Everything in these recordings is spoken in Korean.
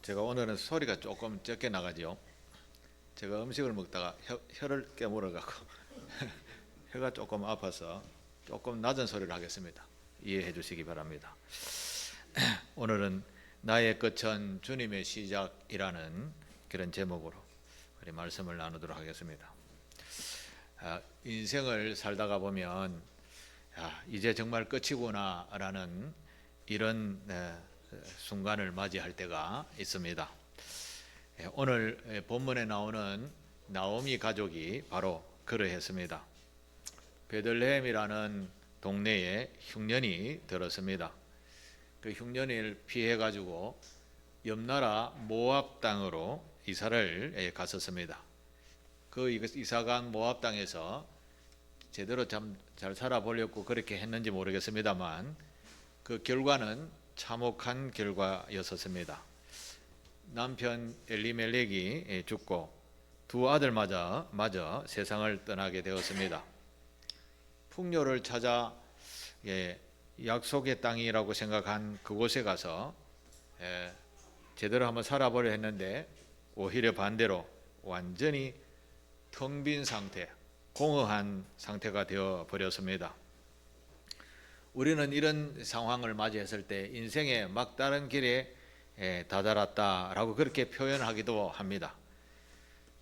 제가 오늘은 소리가 조금 적게 나가죠. 제가 음식을 먹다가 혀를 깨물어갖고 혀가 조금 아파서 조금 낮은 소리를 하겠습니다. 이해해 주시기 바랍니다. 오늘은 나의 끝은 주님의 시작이라는 그런 제목으로 우리 말씀을 나누도록 하겠습니다. 인생을 살다가 보면 이제 정말 끝이구나라는 이런 순간을 맞이할 때가 있습니다. 오늘 본문에 나오는 나오미 가족이 바로 그러했습니다. 베들레헴이라는 동네에 흉년이 들었습니다. 그 흉년을 피해 가지고 옆나라 모압 땅으로 이사를 갔었습니다. 그 이사간 모압 땅에서 제대로 잘 살아보려고 그렇게 했는지 모르겠습니다만 그 결과는 참혹한 결과였었습니다. 남편 엘리멜렉이 죽고 두 아들마저 세상을 떠나게 되었습니다. 풍요를 찾아 약속의 땅이라고 생각한 그곳에 가서 제대로 한번 살아보려 했는데 오히려 반대로 완전히 텅 빈 상태, 공허한 상태가 되어 버렸습니다. 우리는 이런 상황을 맞이했을 때 인생의 막다른 길에 다다랐다라고 그렇게 표현하기도 합니다.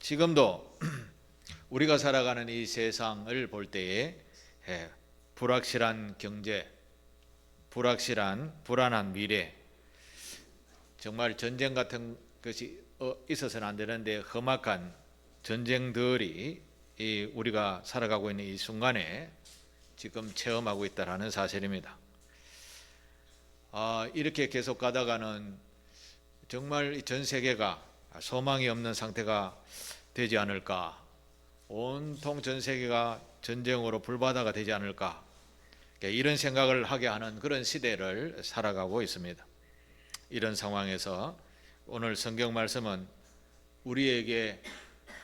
지금도 우리가 살아가는 이 세상을 볼 때에 불확실한 경제, 불안한 미래, 정말 전쟁 같은 것이 있어서는 안 되는데 험악한 전쟁들이 우리가 살아가고 있는 이 순간에 지금 체험하고 있다는 사실입니다. 이렇게 계속 가다가는 정말 전 세계가 소망이 없는 상태가 되지 않을까, 온통 전 세계가 전쟁으로 불바다가 되지 않을까, 이런 생각을 하게 하는 그런 시대를 살아가고 있습니다. 이런 상황에서 오늘 성경 말씀은 우리에게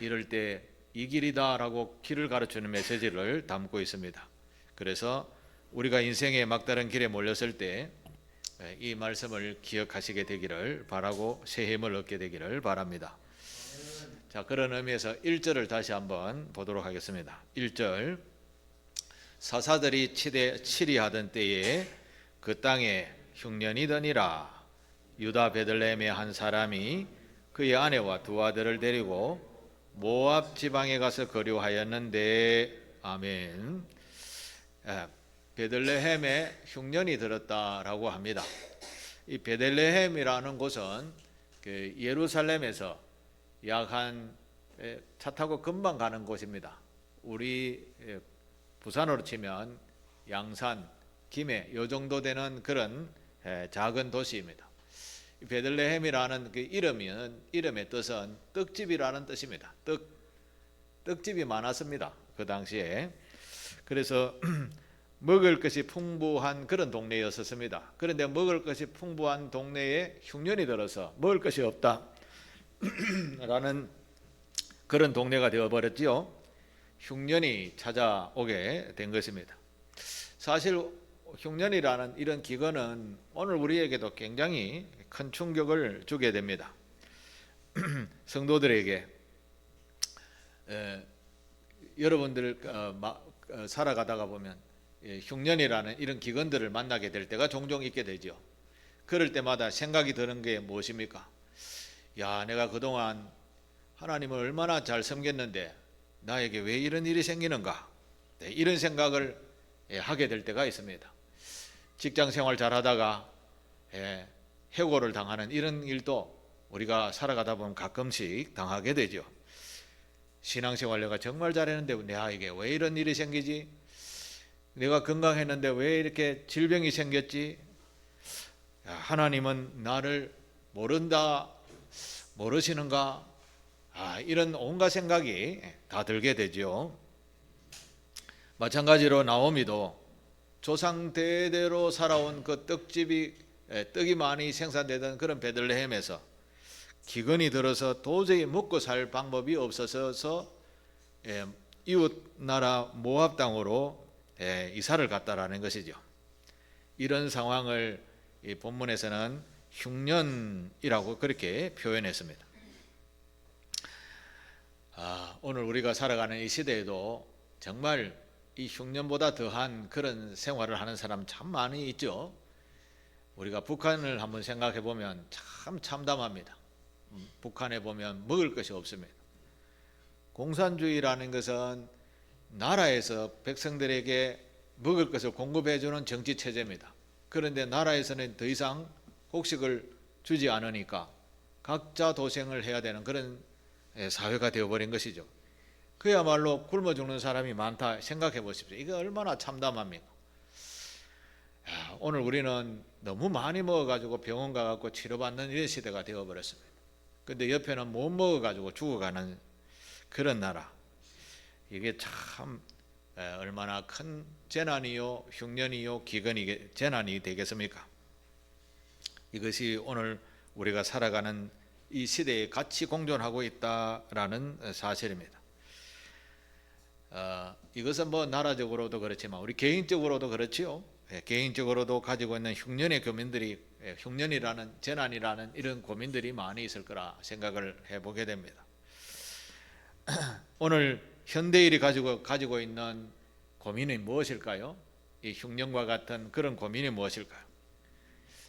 이럴 때 이 길이다라고 길을 가르치는 메시지를 담고 있습니다. 그래서 우리가 인생의 막다른 길에 몰렸을 때 이 말씀을 기억하시게 되기를 바라고 새 힘을 얻게 되기를 바랍니다. 자, 그런 의미에서 1절을 다시 한번 보도록 하겠습니다. 1절, 사사들이 치리하던 때에 그 땅에 흉년이 드니라. 유다 베들레헴의 한 사람이 그의 아내와 두 아들을 데리고 모압 지방에 가서 거류하였는데, 아멘. 베들레헴에 흉년이 들었다라고 합니다. 이 베들레헴이라는 곳은 예루살렘에서 약 한 차 타고 금방 가는 곳입니다. 우리 부산으로 치면 양산, 김해 요 정도 되는 그런 작은 도시입니다. 베들레헴이라는 그 이름의 뜻은 떡집이라는 뜻입니다. 떡집이 많았습니다. 그 당시에. 그래서 먹을 것이 풍부한 그런 동네였었습니다. 그런데 먹을 것이 풍부한 동네에 흉년이 들어서 먹을 것이 없다 라는 그런 동네가 되어버렸지요. 흉년이 찾아오게 된 것입니다. 사실 흉년이라는 이런 기근은 오늘 우리에게도 굉장히 큰 충격을 주게 됩니다. 성도들에게 여러분들 살아가다가 보면 흉년이라는 이런 기근들을 만나게 될 때가 종종 있게 되죠. 그럴 때마다 생각이 드는 게 무엇입니까? 내가 그동안 하나님을 얼마나 잘 섬겼는데 나에게 왜 이런 일이 생기는가? 이런 생각을 하게 될 때가 있습니다. 직장 생활 잘하다가 해고를 당하는 이런 일도 우리가 살아가다 보면 가끔씩 당하게 되죠. 신앙생활 내가 정말 잘했는데 내게 왜 이런 일이 생기지? 내가 건강했는데 왜 이렇게 질병이 생겼지? 하나님은 나를 모르시는가? 이런 온갖 생각이 다 들게 되죠. 마찬가지로 나오미도 조상 대대로 살아온 그 떡이 많이 생산되던 그런 베들레헴에서 기근이 들어서 도저히 먹고 살 방법이 없어서 이웃 나라 모압 땅으로 이사를 갔다라는 것이죠. 이런 상황을 이 본문에서는 흉년이라고 그렇게 표현했습니다. 오늘 우리가 살아가는 이 시대에도 정말 이 흉년보다 더한 그런 생활을 하는 사람 참 많이 있죠. 우리가 북한을 한번 생각해 보면 참 참담합니다. 북한에 보면 먹을 것이 없습니다. 공산주의라는 것은 나라에서 백성들에게 먹을 것을 공급해 주는 정치 체제입니다. 그런데 나라에서는 더 이상 곡식을 주지 않으니까 각자 도생을 해야 되는 그런 사회가 되어버린 것이죠. 그야말로 굶어 죽는 사람이 많다 생각해 보십시오. 이게 얼마나 참담합니까? 오늘 우리는 너무 많이 먹어가지고 병원 가갖고 치료받는 이런 시대가 되어버렸습니다. 근데 옆에는 못 먹어가지고 죽어가는 그런 나라. 이게 참 얼마나 큰 재난이요, 흉년이요, 기근이 재난이 되겠습니까? 이것이 오늘 우리가 살아가는 이 시대에 같이 공존하고 있다라는 사실입니다. 이것은 뭐 나라적으로도 그렇지만 우리 개인적으로도 그렇지요. 개인적으로도 가지고 있는 흉년의 고민들이, 흉년이라는 재난이라는 이런 고민들이 많이 있을 거라 생각을 해보게 됩니다. 오늘 현대인이 가지고 있는 고민이 무엇일까요? 이 흉년과 같은 그런 고민이 무엇일까요?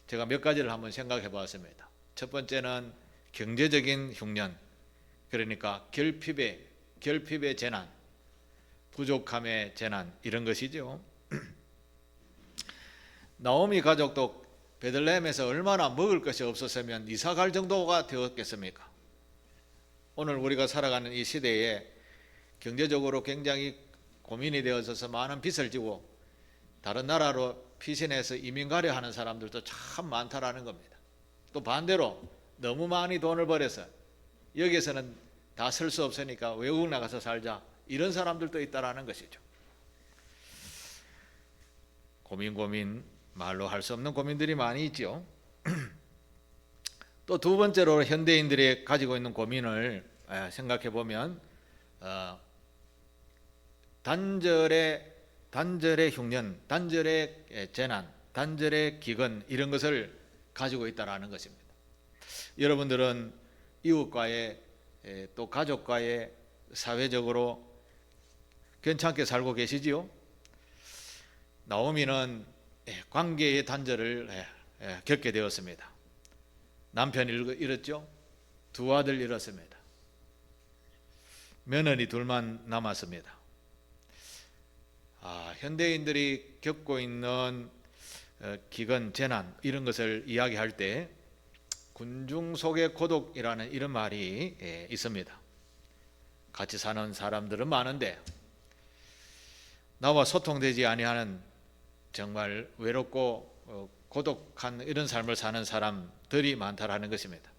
제가 몇 가지를 한번 생각해 봤습니다. 첫 번째는 경제적인 흉년, 그러니까 결핍의 재난, 부족함의 재난, 이런 것이죠. 나오미 가족도 베들레헴에서 얼마나 먹을 것이 없었으면 이사 갈 정도가 되었겠습니까? 오늘 우리가 살아가는 이 시대에 경제적으로 굉장히 고민이 되어져서 많은 빚을 지고 다른 나라로 피신해서 이민 가려 하는 사람들도 참 많다라는 겁니다. 또 반대로 너무 많이 돈을 벌여서 여기서는 다 쓸 수 없으니까 외국 나가서 살자, 이런 사람들도 있다라는 것이죠. 고민 말로 할 수 없는 고민들이 많이 있죠. 또 두 번째로 현대인들이 가지고 있는 고민을 생각해 보면 단절의 흉년, 단절의 재난, 단절의 기근, 이런 것을 가지고 있다라는 것입니다. 여러분들은 이웃과의 또 가족과의 사회적으로 괜찮게 살고 계시지요? 나오미는 관계의 단절을 겪게 되었습니다. 남편을 잃었죠. 두 아들 잃었습니다. 며느리 둘만 남았습니다. 현대인들이 겪고 있는 기근, 재난, 이런 것을 이야기할 때 군중 속의 고독이라는 이런 말이 있습니다. 같이 사는 사람들은 많은데 나와 소통되지 아니하는 정말 외롭고 고독한 이런 삶을 사는 사람들이 많다라는 것입니다.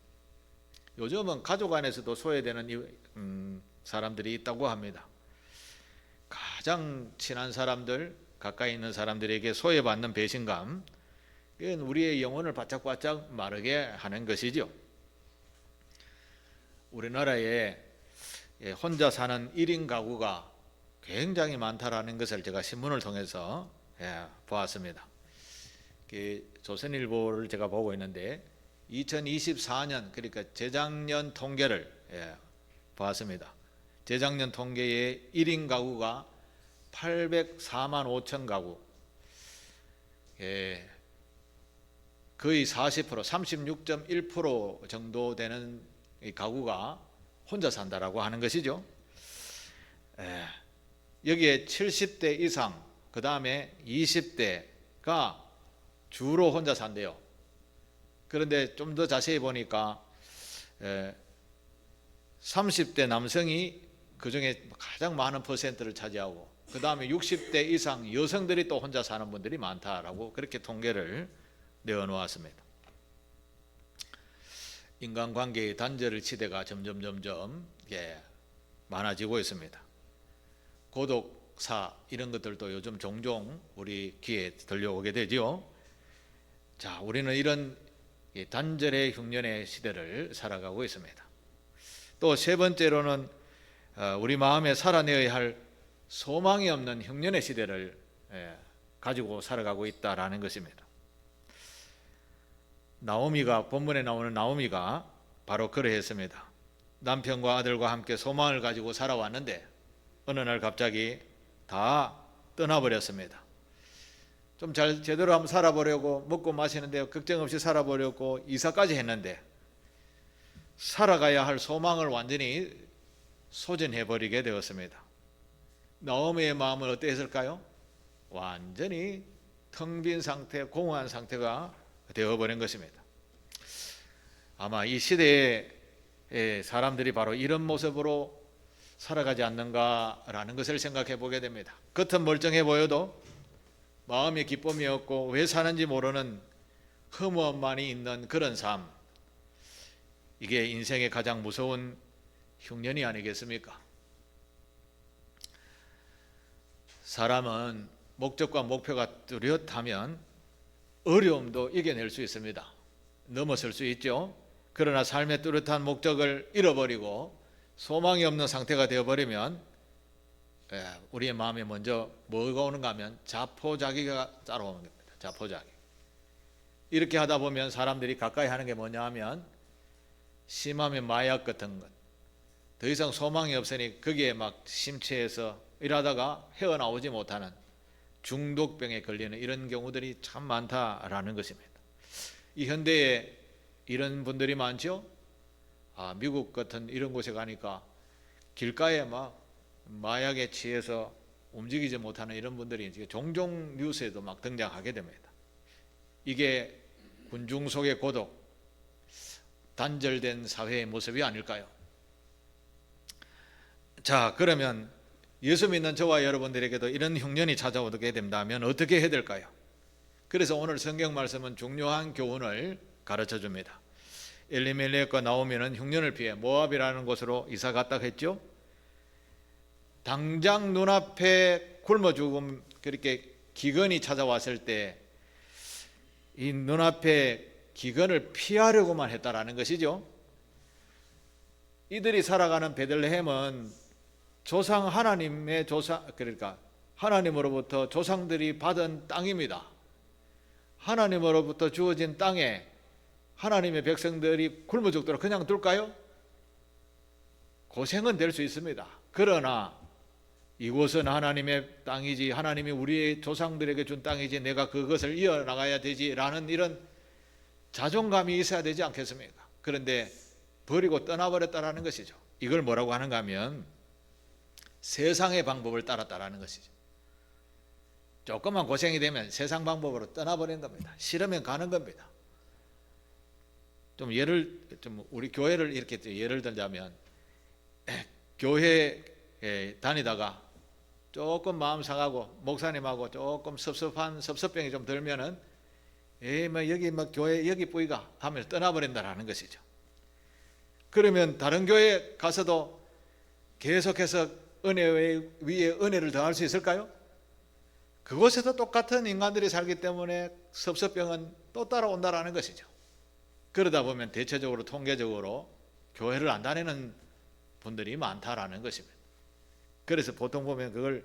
요즘은 가족 안에서도 소외되는 사람들이 있다고 합니다. 가장 친한 사람들, 가까이 있는 사람들에게 소외받는 배신감, 이건 우리의 영혼을 바짝바짝 마르게 하는 것이죠. 우리나라에 혼자 사는 1인 가구가 굉장히 많다라는 것을 제가 신문을 통해서 보았습니다. 조선일보를 제가 보고 있는데 2024년, 그러니까 재작년 통계를 보았습니다. 재작년 통계의 1인 가구가 804만 5천 가구, 거의 40%, 36.1% 정도 되는 가구가 혼자 산다라고 하는 것이죠. 여기에 70대 이상, 그 다음에 20대가 주로 혼자 산대요. 그런데 좀 더 자세히 보니까 30대 남성이 그 중에 가장 많은 퍼센트를 차지하고, 그 다음에 60대 이상 여성들이 또 혼자 사는 분들이 많다라고 그렇게 통계를 내어놓았습니다. 인간관계의 단절 시대가 점점 많아지고 있습니다. 고독사, 이런 것들도 요즘 종종 우리 귀에 들려오게 되죠. 자, 우리는 이런 단절의 흉년의 시대를 살아가고 있습니다. 또 세 번째로는 우리 마음에 살아내어야 할 소망이 없는 흉년의 시대를 가지고 살아가고 있다라는 것입니다. 나오미가, 본문에 나오는 나오미가 바로 그러했습니다. 남편과 아들과 함께 소망을 가지고 살아왔는데 어느 날 갑자기 다 떠나버렸습니다. 좀 잘 제대로 한번 살아보려고, 먹고 마시는데 걱정 없이 살아보려고 이사까지 했는데 살아가야 할 소망을 완전히 소진해버리게 되었습니다. 나오미의 마음은 어땠을까요? 완전히 텅 빈 상태, 공허한 상태가 되어버린 것입니다. 아마 이 시대의 사람들이 바로 이런 모습으로 살아가지 않는가라는 것을 생각해 보게 됩니다. 겉은 멀쩡해 보여도 마음의 기쁨이 없고 왜 사는지 모르는 허무함만이 있는 그런 삶, 이게 인생의 가장 무서운 흉년이 아니겠습니까? 사람은 목적과 목표가 뚜렷하면 어려움도 이겨낼 수 있습니다. 넘어설 수 있죠. 그러나 삶의 뚜렷한 목적을 잃어버리고 소망이 없는 상태가 되어버리면 우리의 마음에 먼저 뭐가 오는가 하면 자포자기가 따라오는 겁니다. 자포자기. 이렇게 하다 보면 사람들이 가까이 하는 게 뭐냐 하면 심하면 마약 같은 것, 더 이상 소망이 없으니 거기에 막 심취해서 일하다가 헤어나오지 못하는 중독병에 걸리는 이런 경우들이 참 많다라는 것입니다. 이 현대에 이런 분들이 많죠. 미국 같은 이런 곳에 가니까 길가에 막 마약에 취해서 움직이지 못하는 이런 분들이 종종 뉴스에도 막 등장하게 됩니다. 이게 군중 속의 고독, 단절된 사회의 모습이 아닐까요? 자, 그러면 예수 믿는 저와 여러분들에게도 이런 흉년이 찾아오게 된다면 어떻게 해야 될까요? 그래서 오늘 성경 말씀은 중요한 교훈을 가르쳐 줍니다. 엘리멜렉과 나오미는 흉년을 피해 모압이라는 곳으로 이사 갔다 했죠. 당장 눈앞에 굶어 죽음, 그렇게 기근이 찾아왔을 때 이 눈앞에 기근을 피하려고만 했다라는 것이죠. 이들이 살아가는 베들레헴은 조상 하나님의 그러니까 하나님으로부터 조상들이 받은 땅입니다. 하나님으로부터 주어진 땅에 하나님의 백성들이 굶어 죽도록 그냥 둘까요? 고생은 될 수 있습니다. 그러나 이곳은 하나님의 땅이지, 하나님이 우리의 조상들에게 준 땅이지, 내가 그것을 이어나가야 되지라는 이런 자존감이 있어야 되지 않겠습니까? 그런데 버리고 떠나버렸다라는 것이죠. 이걸 뭐라고 하는가 하면 세상의 방법을 따랐다라는 것이죠. 조금만 고생이 되면 세상 방법으로 떠나버리는 겁니다. 싫으면 가는 겁니다. 좀 우리 교회를 이렇게 예를 들자면, 교회에 다니다가 조금 마음 상하고 목사님하고 조금 섭섭병이 좀 들면은 여기 교회 여기 뿌이가 하면서 떠나버린다라는 것이죠. 그러면 다른 교회 가서도 계속해서 은혜 위에 은혜를 더할 수 있을까요? 그곳에서 똑같은 인간들이 살기 때문에 섭섭병은 또 따라온다라는 것이죠. 그러다 보면 대체적으로 통계적으로 교회를 안 다니는 분들이 많다라는 것입니다. 그래서 보통 보면 그걸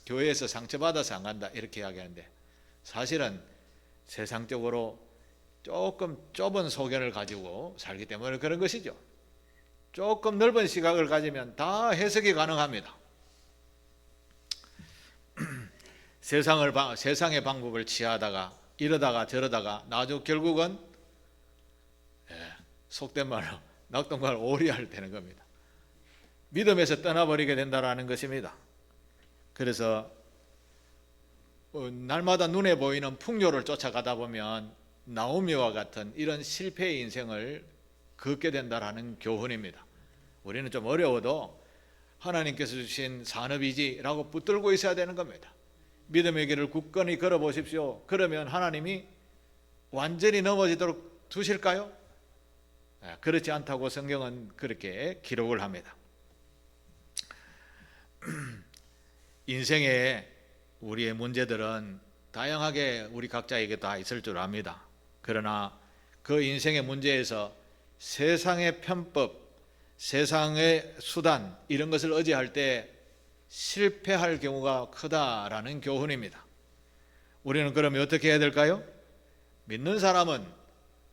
교회에서 상처받아서 안 간다 이렇게 이야기하는데, 사실은 세상적으로 조금 좁은 소견을 가지고 살기 때문에 그런 것이죠. 조금 넓은 시각을 가지면 다 해석이 가능합니다. 세상의 방법을 취하다가 이러다가 저러다가 나중 결국은 속된 말로 낙동강 오리알 되는 겁니다. 믿음에서 떠나버리게 된다라는 것입니다. 그래서 날마다 눈에 보이는 풍요를 쫓아가다 보면 나오미와 같은 이런 실패의 인생을 걷게 된다라는 교훈입니다. 우리는 좀 어려워도 하나님께서 주신 산업이지라고 붙들고 있어야 되는 겁니다. 믿음의 길을 굳건히 걸어보십시오. 그러면 하나님이 완전히 넘어지도록 두실까요? 그렇지 않다고 성경은 그렇게 기록을 합니다. 인생에 우리의 문제들은 다양하게 우리 각자에게 다 있을 줄 압니다. 그러나 그 인생의 문제에서 세상의 편법, 세상의 수단 이런 것을 의지할 때 실패할 경우가 크다라는 교훈입니다. 우리는 그러면 어떻게 해야 될까요? 믿는 사람은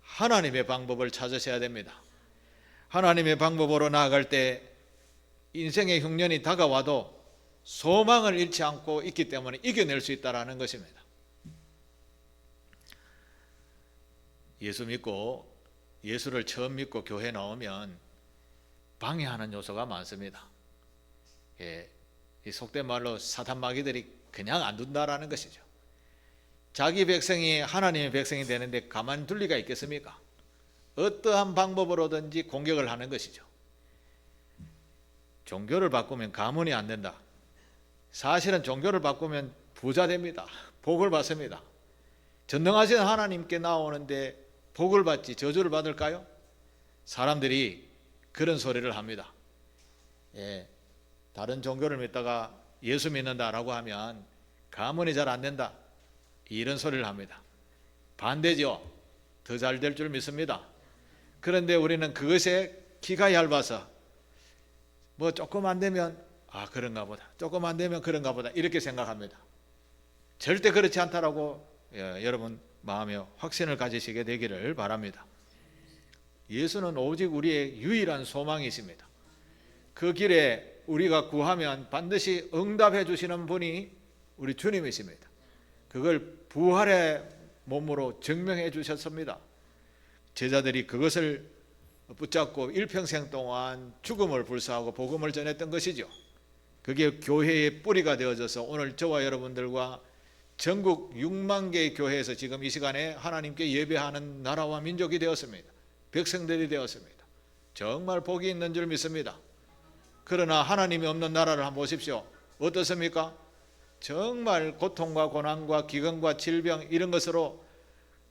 하나님의 방법을 찾으셔야 됩니다. 하나님의 방법으로 나아갈 때 인생의 흉년이 다가와도 소망을 잃지 않고 있기 때문에 이겨낼 수 있다는 것입니다. 예수 믿고 예수를 처음 믿고 교회 나오면 방해하는 요소가 많습니다. 이 속된 말로 사탄 마귀들이 그냥 안 둔다라는 것이죠. 자기 백성이 하나님의 백성이 되는데 가만둘 리가 있겠습니까? 어떠한 방법으로든지 공격을 하는 것이죠. 종교를 바꾸면 가문이 안 된다. 사실은 종교를 바꾸면 부자 됩니다. 복을 받습니다. 전능하신 하나님께 나오는데 복을 받지 저주를 받을까요? 사람들이 그런 소리를 합니다. 다른 종교를 믿다가 예수 믿는다라고 하면 가문이 잘 안 된다, 이런 소리를 합니다. 반대죠. 더 잘 될 줄 믿습니다. 그런데 우리는 그것에 기가 얇아서 뭐 조금 안 되면 그런가 보다, 조금 안 되면 그런가 보다, 이렇게 생각합니다. 절대 그렇지 않다라고 여러분 마음에 확신을 가지시게 되기를 바랍니다. 예수는 오직 우리의 유일한 소망이십니다. 그 길에 우리가 구하면 반드시 응답해 주시는 분이 우리 주님이십니다. 그걸 부활의 몸으로 증명해 주셨습니다. 제자들이 그것을 붙잡고 일평생 동안 죽음을 불사하고 복음을 전했던 것이죠. 그게 교회의 뿌리가 되어져서 오늘 저와 여러분들과 전국 6만 개의 교회에서 지금 이 시간에 하나님께 예배하는 나라와 민족이 되었습니다. 백성들이 되었습니다. 정말 복이 있는 줄 믿습니다. 그러나 하나님이 없는 나라를 한번 보십시오. 어떻습니까? 정말 고통과 고난과 기근과 질병 이런 것으로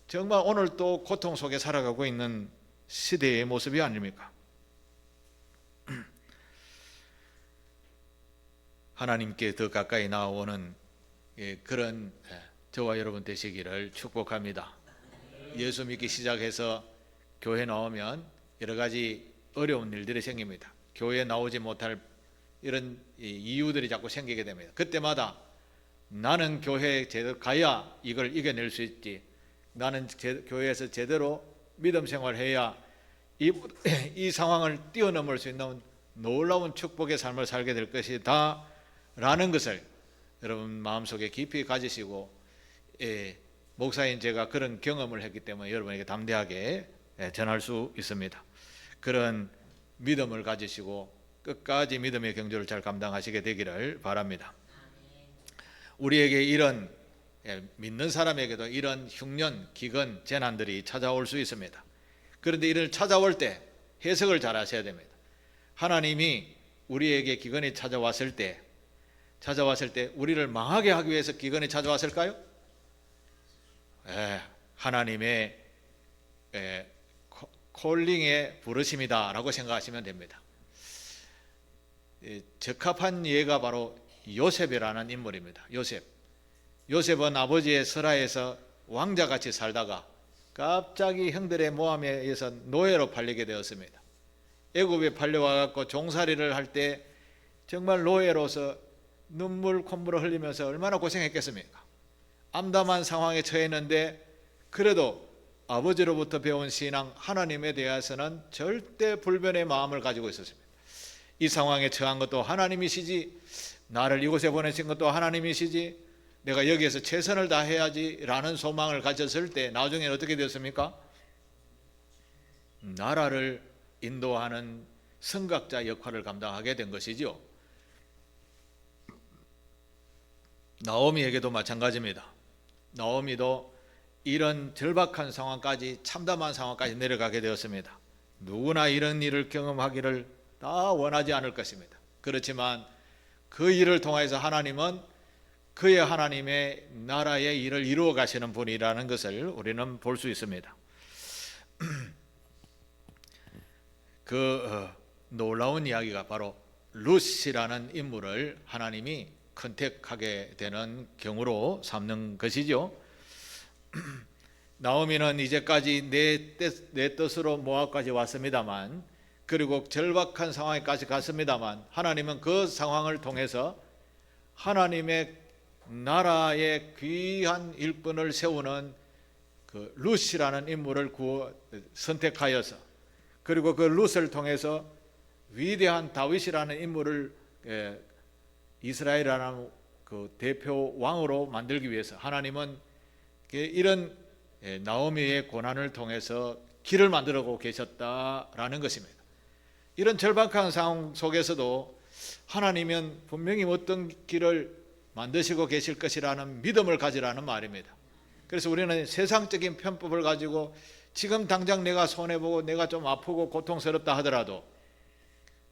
정말 오늘 또 고통 속에 살아가고 있는 시대의 모습이 아닙니까? 하나님께 더 가까이 나아오는 그런 저와 여러분 되시기를 축복합니다. 예수 믿기 시작해서 교회 나오면 여러 가지 어려운 일들이 생깁니다. 교회에 나오지 못할 이런 이유들이 자꾸 생기게 됩니다. 그때마다 나는 교회에 제대로 가야 이걸 이겨낼 수 있지, 나는 교회에서 제대로 믿음 생활해야 이 상황을 뛰어넘을 수 있는 놀라운 축복의 삶을 살게 될 것이다 라는 것을 여러분 마음속에 깊이 가지시고, 목사인 제가 그런 경험을 했기 때문에 여러분에게 담대하게 전할 수 있습니다. 그런 믿음을 가지시고 끝까지 믿음의 경주를 잘 감당하시게 되기를 바랍니다. 우리에게 이런 믿는 사람에게도 이런 흉년, 기근, 재난들이 찾아올 수 있습니다. 그런데 이를 찾아올 때 해석을 잘 하셔야 됩니다. 하나님이 우리에게 기근이 찾아왔을 때 우리를 망하게 하기 위해서 기근이 찾아왔을까요? 하나님의 콜링의 부르심이다 라고 생각하시면 됩니다. 적합한 예가 바로 요셉이라는 인물입니다. 요셉은 아버지의 설하에서 왕자같이 살다가 갑자기 형들의 모함에 의해서 노예로 팔리게 되었습니다. 애굽에 팔려와서 종살이를 할 때 정말 노예로서 눈물 콧물을 흘리면서 얼마나 고생했겠습니까? 암담한 상황에 처했는데 그래도 아버지로부터 배운 신앙, 하나님에 대해서는 절대 불변의 마음을 가지고 있었습니다. 이 상황에 처한 것도 하나님이시지, 나를 이곳에 보내신 것도 하나님이시지, 내가 여기에서 최선을 다해야지 라는 소망을 가졌을 때 나중에 어떻게 되었습니까? 나라를 인도하는 선각자 역할을 감당하게 된 것이죠. 나오미에게도 마찬가지입니다. 나오미도 이런 절박한 상황까지, 참담한 상황까지 내려가게 되었습니다. 누구나 이런 일을 경험하기를 다 원하지 않을 것입니다. 그렇지만 그 일을 통해서 하나님은 그의 하나님의 나라의 일을 이루어 가시는 분이라는 것을 우리는 볼 수 있습니다. 그 놀라운 이야기가 바로 룻이라는 인물을 하나님이 컨택하게 되는 경우로 삼는 것이죠. 나오미는 이제까지 내 뜻으로 모압까지 왔습니다만, 그리고 절박한 상황에까지 갔습니다만, 하나님은 그 상황을 통해서 하나님의 나라의 귀한 일꾼을 세우는 그 그 룻이라는 인물을 선택하여서, 그리고 그 룻을 통해서 위대한 다윗이라는 인물을 이스라엘이라는 그 대표 왕으로 만들기 위해서 하나님은 이런 나오미의 고난을 통해서 길을 만들어 계셨다라는 것입니다. 이런 절박한 상황 속에서도 하나님은 분명히 어떤 길을 만드시고 계실 것이라는 믿음을 가지라는 말입니다. 그래서 우리는 세상적인 편법을 가지고 지금 당장 내가 손해보고 내가 좀 아프고 고통스럽다 하더라도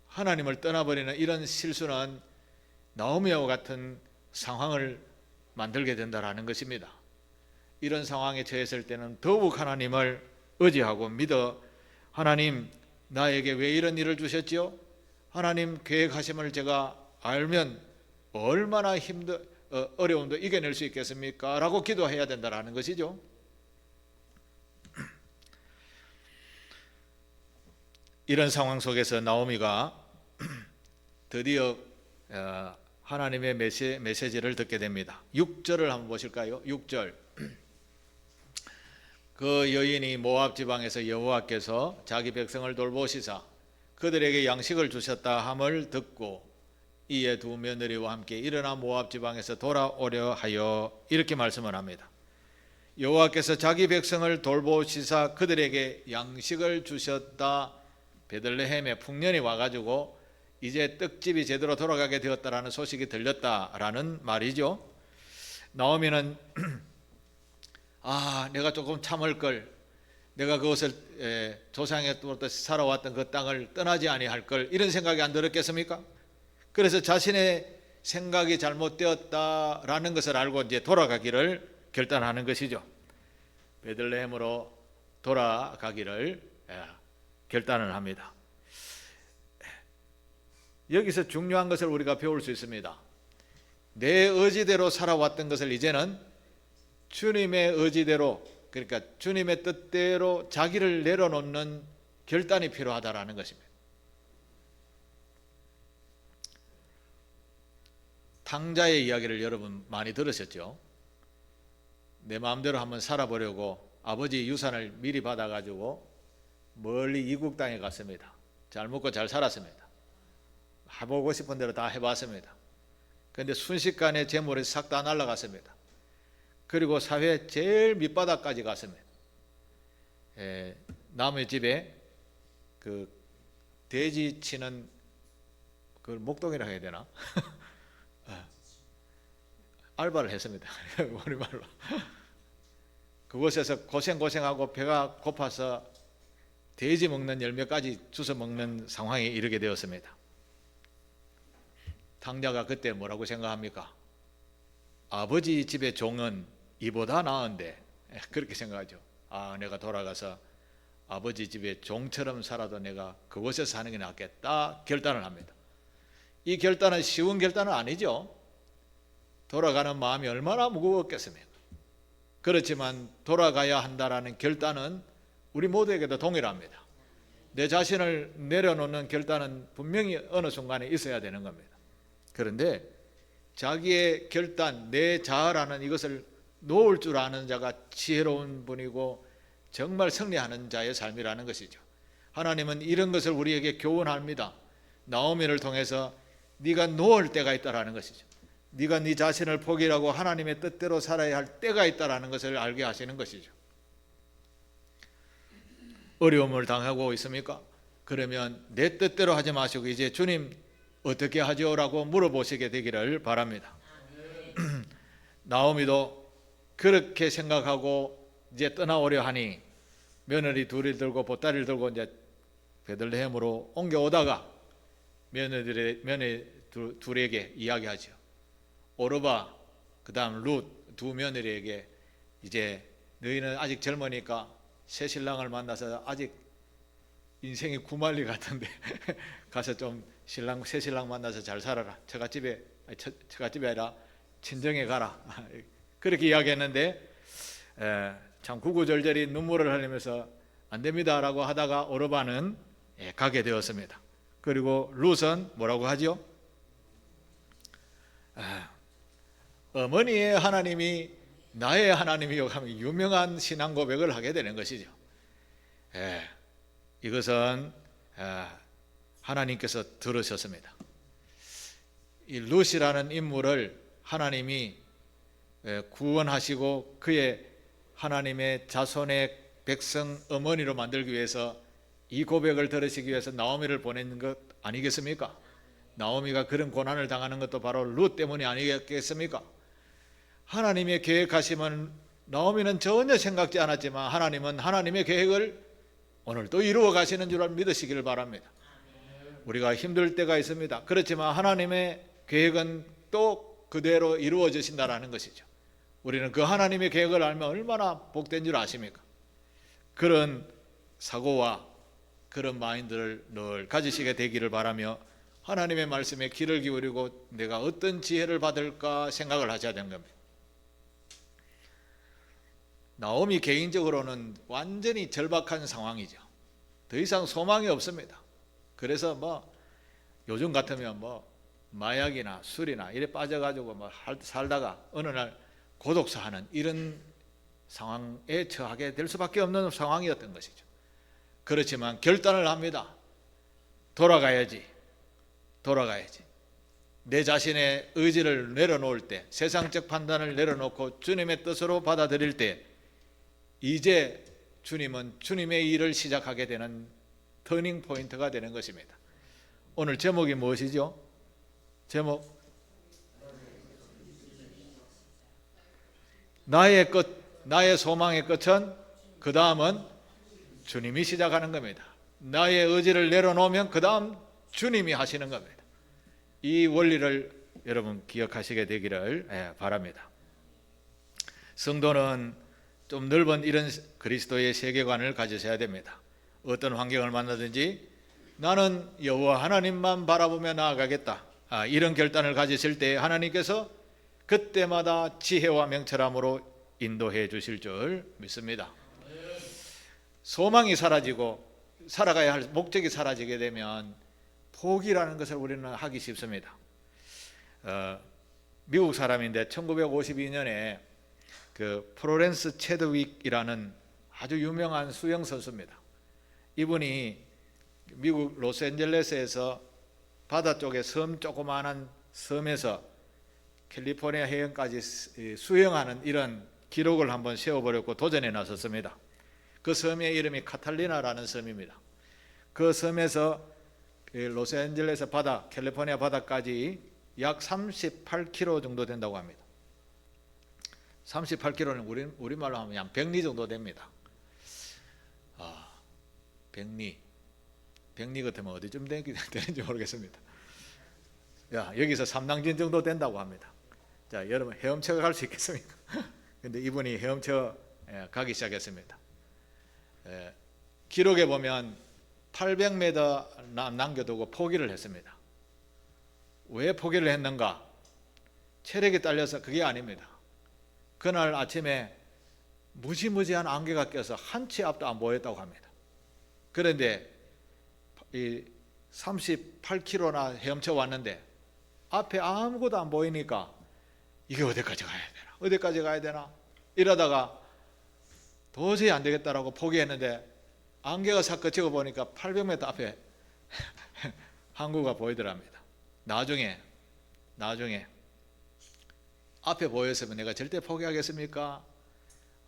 하나님을 떠나버리는 이런 실수는 나오미와 같은 상황을 만들게 된다는 것입니다. 이런 상황에 처했을 때는 더욱 하나님을 의지하고 믿어, 하나님 나에게 왜 이런 일을 주셨지요? 하나님 계획하심을 제가 알면 얼마나 어려움도 이겨낼 수 있겠습니까? 라고 기도해야 된다는 것이죠. 이런 상황 속에서 나오미가 드디어 하나님의 메시지를 듣게 됩니다. 6절을 한번 보실까요? 6절. 그 여인이 모압 지방에서 여호와께서 자기 백성을 돌보시사 그들에게 양식을 주셨다 함을 듣고 이에 두 며느리와 함께 일어나 모압 지방에서 돌아오려 하여 이렇게 말씀을 합니다. 여호와께서 자기 백성을 돌보시사 그들에게 양식을 주셨다. 베들레헴에 풍년이 와가지고 이제 떡집이 제대로 돌아가게 되었다라는 소식이 들렸다라는 말이죠. 나오미는 내가 조금 참을 걸, 내가 그것을 조상의 때부터 살아왔던 그 땅을 떠나지 아니할 걸, 이런 생각이 안 들었겠습니까? 그래서 자신의 생각이 잘못되었다라는 것을 알고 이제 돌아가기를 결단하는 것이죠. 베들레헴으로 돌아가기를 결단을 합니다. 여기서 중요한 것을 우리가 배울 수 있습니다. 내 의지대로 살아왔던 것을 이제는 주님의 의지대로, 그러니까 주님의 뜻대로 자기를 내려놓는 결단이 필요하다라는 것입니다. 탕자의 이야기를 여러분 많이 들으셨죠? 내 마음대로 한번 살아보려고 아버지 유산을 미리 받아가지고 멀리 이국 땅에 갔습니다. 잘 먹고 잘 살았습니다. 해보고 싶은 대로 다 해봤습니다. 그런데 순식간에 재물이 싹 다 날아갔습니다. 그리고 사회 제일 밑바닥까지 갔습니다. 남의 집에 그 돼지 치는 그 목동이라 해야 되나? 알바를 했습니다. 우리말로. 그곳에서 고생하고 배가 고파서 돼지 먹는 열매까지 주워 먹는 상황에 이르게 되었습니다. 탕자가 그때 뭐라고 생각합니까? 아버지 집의 종은 이보다 나은데, 그렇게 생각하죠. 내가 돌아가서 아버지 집의 종처럼 살아도 내가 그곳에서 사는 게 낫겠다 결단을 합니다. 이 결단은 쉬운 결단은 아니죠. 돌아가는 마음이 얼마나 무거웠겠습니까? 그렇지만 돌아가야 한다라는 결단은 우리 모두에게도 동일합니다. 내 자신을 내려놓는 결단은 분명히 어느 순간에 있어야 되는 겁니다. 그런데 자기의 결단, 내 자아라는 이것을 놓을 줄 아는 자가 지혜로운 분이고 정말 승리하는 자의 삶이라는 것이죠. 하나님은 이런 것을 우리에게 교훈합니다. 나오미를 통해서 네가 놓을 때가 있다라는 것이죠. 네가 네 자신을 포기하고 하나님의 뜻대로 살아야 할 때가 있다라는 것을 알게 하시는 것이죠. 어려움을 당하고 있습니까? 그러면 내 뜻대로 하지 마시고 이제 주님 어떻게 하죠? 라고 물어보시게 되기를 바랍니다. 나오미도 그렇게 생각하고 이제 떠나오려 하니 며느리 둘이 들고 보따리를 들고 이제 베들레헴으로 옮겨오다가 며느리 둘에게 이야기하죠. 오르바 그다음 룻 두 며느리에게 이제 너희는 아직 젊으니까 새 신랑을 만나서 아직 인생이 구말리 같은데 가서 좀 새 신랑 만나서 잘 살아라. 처갓집에 아니라 친정에 가라. 그렇게 이야기했는데 참 구구절절히 눈물을 흘리면서 안 됩니다라고 하다가 오르바는 가게 되었습니다. 그리고 룻은 뭐라고 하죠? 어머니의 하나님이 나의 하나님이요 하면 유명한 신앙 고백을 하게 되는 것이죠. 이것은 하나님께서 들으셨습니다. 이 룻이라는 인물을 하나님이 구원하시고 그의 하나님의 자손의 백성 어머니로 만들기 위해서 이 고백을 들으시기 위해서 나오미를 보낸 것 아니겠습니까? 나오미가 그런 고난을 당하는 것도 바로 룻 때문이 아니겠습니까? 하나님의 계획하심은 나오미는 전혀 생각지 않았지만 하나님은 하나님의 계획을 오늘도 이루어 가시는 줄 믿으시기를 바랍니다. 우리가 힘들 때가 있습니다. 그렇지만 하나님의 계획은 또 그대로 이루어지신다라는 것이죠. 우리는 그 하나님의 계획을 알면 얼마나 복된 줄 아십니까? 그런 사고와 그런 마인드를 늘 가지시게 되기를 바라며 하나님의 말씀에 귀를 기울이고 내가 어떤 지혜를 받을까 생각을 하셔야 되는 겁니다. 나오미 개인적으로는 완전히 절박한 상황이죠. 더 이상 소망이 없습니다. 그래서 요즘 같으면 마약이나 술이나 이래 빠져가지고 살다가 어느 날 고독사하는 이런 상황에 처하게 될 수밖에 없는 상황이었던 것이죠. 그렇지만 결단을 합니다. 돌아가야지. 내 자신의 의지를 내려놓을 때, 세상적 판단을 내려놓고 주님의 뜻으로 받아들일 때 이제 주님은 주님의 일을 시작하게 되는 터닝 포인트가 되는 것입니다. 오늘 제목이 무엇이죠? 제목 나의 끝, 나의 소망의 끝은 그 다음은 주님이 시작하는 겁니다. 나의 의지를 내려놓으면 그 다음 주님이 하시는 겁니다. 이 원리를 여러분 기억하시게 되기를 바랍니다. 성도는 좀 넓은 이런 그리스도의 세계관을 가지셔야 됩니다. 어떤 환경을 만나든지 나는 여호와 하나님만 바라보며 나아가겠다. 이런 결단을 가지실 때 하나님께서 그때마다 지혜와 명철함으로 인도해 주실 줄 믿습니다. 소망이 사라지고 살아가야 할 목적이 사라지게 되면 포기라는 것을 우리는 하기 쉽습니다. 미국 사람인데 1952년에 그 프로렌스 체드윅이라는 아주 유명한 수영 선수입니다. 이분이 미국 로스앤젤레스에서 바다 쪽에 섬 조그마한 섬에서 캘리포니아 해역까지 수영하는 이런 기록을 한번 세워보려고 도전에 나섰습니다. 그 섬의 이름이 카탈리나라는 섬입니다. 그 섬에서 로스앤젤레스 바다, 캘리포니아 바다까지 약 38km 정도 된다고 합니다. 38km는 우리말로 하면 한 100리 정도 됩니다. 100리 같으면 어디쯤 되는지 모르겠습니다. 여기서 삼당진 정도 된다고 합니다. 자, 여러분 헤엄쳐 갈 수 있겠습니까? 근데 이분이 헤엄쳐 가기 시작했습니다. 기록에 보면 800m 남겨두고 포기를 했습니다. 왜 포기를 했는가? 체력이 딸려서 그게 아닙니다. 그날 아침에 무지무지한 안개가 껴서 한 치 앞도 안 보였다고 합니다. 그런데 이 38km나 헤엄쳐 왔는데 앞에 아무것도 안 보이니까 이게 어디까지 가야 되나 이러다가 도저히 안 되겠다라고 포기했는데 안개가 싹 걷히고 보니까 800m 앞에 항구가 보이더랍니다. 나중에 앞에 보였으면 내가 절대 포기하겠습니까?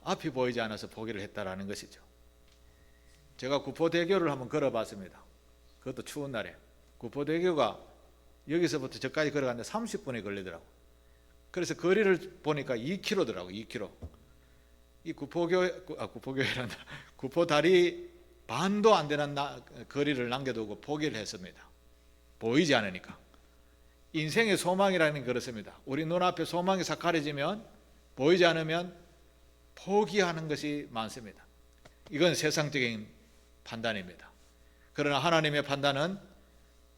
앞이 보이지 않아서 포기를 했다라는 것이죠. 제가 구포대교를 한번 걸어봤습니다. 그것도 추운 날에. 구포대교가 여기서부터 저까지 걸어갔는데 30분이 걸리더라고요. 그래서 거리를 보니까 2km더라고요. 2km. 이 구포교회란다. 구포다리 반도 안 되는 거리를 남겨두고 포기를 했습니다. 보이지 않으니까. 인생의 소망이라는 게 그렇습니다. 우리 눈앞에 소망이 싹 가려지면 보이지 않으면 포기하는 것이 많습니다. 이건 세상적인 판단입니다. 그러나 하나님의 판단은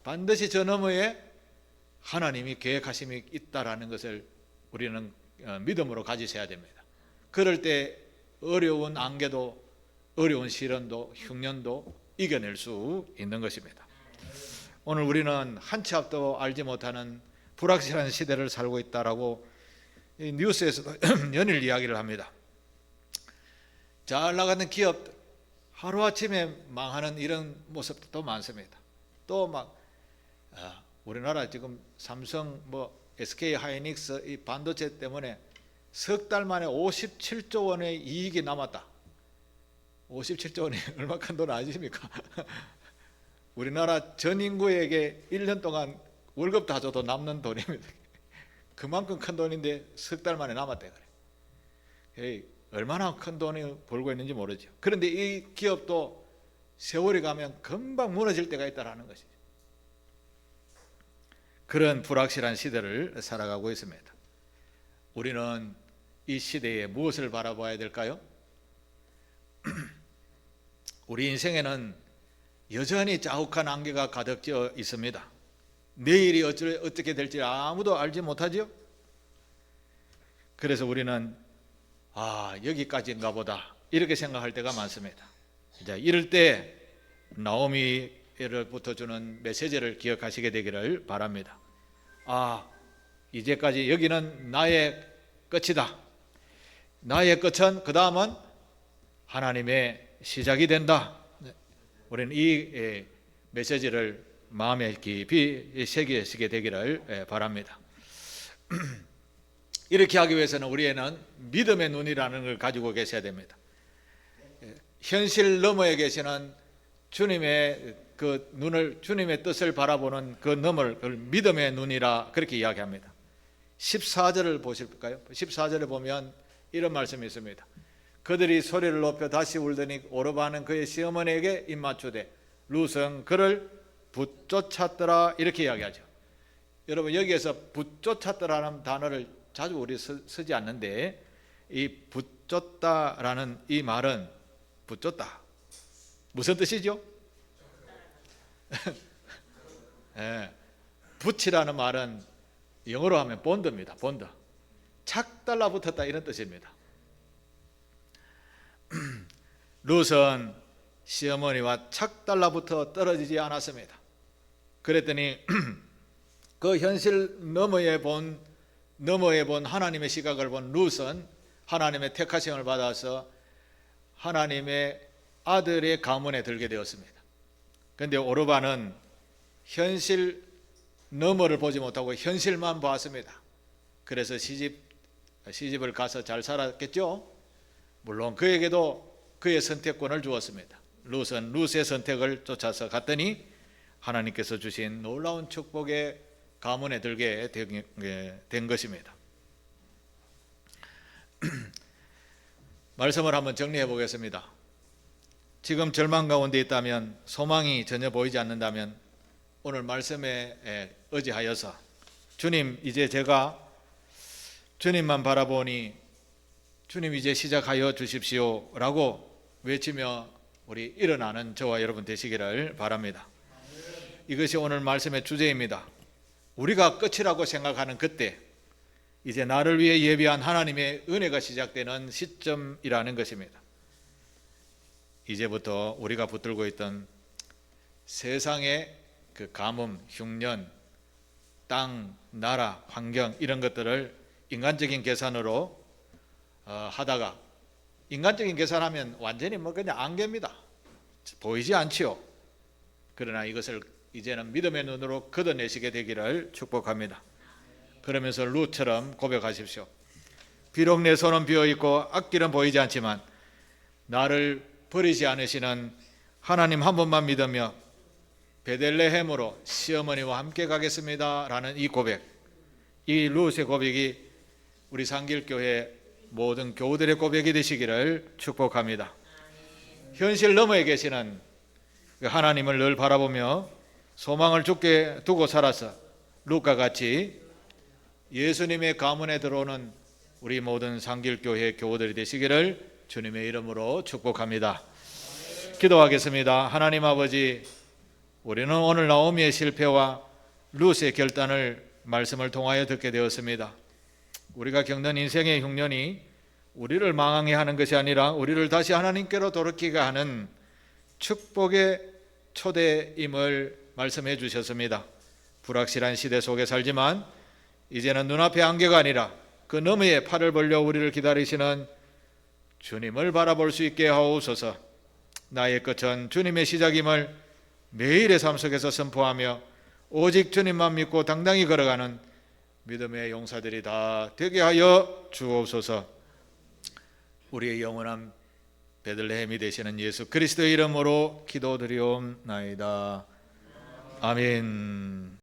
반드시 저 너머에 하나님이 계획하심이 있다라는 것을 우리는 믿음으로 가지셔야 됩니다. 그럴 때 어려운 안개도 어려운 시련도 흉년도 이겨낼 수 있는 것입니다. 오늘 우리는 한 치 앞도 알지 못하는 불확실한 시대를 살고 있다라고 이 뉴스에서도 연일 이야기를 합니다. 잘 나가는 기업들 하루아침에 망하는 이런 모습도 많습니다. 또 막 우리나라 지금 삼성 SK 하이닉스 이 반도체 때문에 석 달 만에 57조 원의 이익이 남았다. 57조 원이 얼마 큰 돈 아니십니까? 우리나라 전 인구에게 1년 동안 월급 다 줘도 남는 돈입니다. 그만큼 큰 돈인데 석 달 만에 남았대 그래. 얼마나 큰 돈을 벌고 있는지 모르죠. 그런데 이 기업도 세월이 가면 금방 무너질 때가 있다는 것이죠. 그런 불확실한 시대를 살아가고 있습니다. 우리는 이 시대에 무엇을 바라봐야 될까요? 우리 인생에는 여전히 자욱한 안개가 가득 져 있습니다. 내일이 어떻게 될지 아무도 알지 못하죠. 그래서 우리는 여기까지인가 보다 이렇게 생각할 때가 많습니다. 이제 이럴 때 나오미로부터 주는 메시지를 기억하시게 되기를 바랍니다. 이제까지 여기는 나의 끝이다. 나의 끝은 그 다음은 하나님의 시작이 된다. 우리는 이 메시지를 마음에 깊이 새기시게 되기를 바랍니다. 이렇게 하기 위해서는 우리에는 믿음의 눈이라는 걸 가지고 계셔야 됩니다. 현실 너머에 계시는 주님의 그 눈을, 주님의 뜻을 바라보는 그 너머를 믿음의 눈이라 그렇게 이야기합니다. 14절을 보실까요? 14절에 보면 이런 말씀이 있습니다. 그들이 소리를 높여 다시 울더니 오르바는 그의 시어머니에게 입맞추되 룻은 그를 붙쫓았더라 이렇게 이야기하죠. 여러분 여기에서 붙쫓았더라는 단어를 자주 우리 쓰지 않는데 이 붙쫓다라는 이 말은 붙쫓다 무슨 뜻이죠? 붙이라는 말은 영어로 하면 본드입니다. 본드. 착 달라붙었다 이런 뜻입니다. 룻은 시어머니와 착 달라붙어 떨어지지 않았습니다. 그랬더니 그 현실 너머에 본 하나님의 시각을 본 룻은 하나님의 택하심을 받아서 하나님의 아들의 가문에 들게 되었습니다. 그런데 오르바는 현실 너머를 보지 못하고 현실만 보았습니다. 그래서 시집을 가서 잘 살았겠죠. 물론 그에게도 그의 선택권을 주었습니다. 룻은 룻의 선택을 쫓아서 갔더니 하나님께서 주신 놀라운 축복의 가문에 들게 된 것입니다. 말씀을 한번 정리해 보겠습니다. 지금 절망 가운데 있다면, 소망이 전혀 보이지 않는다면 오늘 말씀에 의지하여서 주님, 이제 제가 주님만 바라보니 주님 이제 시작하여 주십시오 라고 외치며 우리 일어나는 저와 여러분 되시기를 바랍니다. 이것이 오늘 말씀의 주제입니다. 우리가 끝이라고 생각하는 그때 이제 나를 위해 예비한 하나님의 은혜가 시작되는 시점이라는 것입니다. 이제부터 우리가 붙들고 있던 세상의 그 가뭄, 흉년, 땅, 나라, 환경 이런 것들을 인간적인 계산으로 하다가, 인간적인 계산하면 완전히 그냥 안개입니다. 보이지 않지요. 그러나 이것을 이제는 믿음의 눈으로 걷어내시게 되기를 축복합니다. 그러면서 룻처럼 고백하십시오. 비록 내 손은 비어있고 앞길은 보이지 않지만 나를 버리지 않으시는 하나님 한 분만 믿으며 베들레헴으로 시어머니와 함께 가겠습니다 라는 이 고백, 이 룻의 고백이 우리 상길교회 모든 교우들의 고백이 되시기를 축복합니다. 현실 너머에 계시는 하나님을 늘 바라보며 소망을 주께 두고 살아서 룻과 같이 예수님의 가문에 들어오는 우리 모든 상길교회 교우들이 되시기를 주님의 이름으로 축복합니다. 기도하겠습니다. 하나님 아버지, 우리는 오늘 나오미의 실패와 룻의 결단을 말씀을 통하여 듣게 되었습니다. 우리가 겪는 인생의 흉년이 우리를 망하게 하는 것이 아니라 우리를 다시 하나님께로 돌이키게 하는 축복의 초대임을 말씀해 주셨습니다. 불확실한 시대 속에 살지만 이제는 눈앞의 안개가 아니라 그 너머에 팔을 벌려 우리를 기다리시는 주님을 바라볼 수 있게 하옵소서. 나의 끝은 주님의 시작임을 매일의 삶 속에서 선포하며 오직 주님만 믿고 당당히 걸어가는 믿음의 용사들이 다 되게 하여 주옵소서. 우리의 영원한 베들레헴이 되시는 예수 그리스도의 이름으로 기도드리옵나이다. 아멘.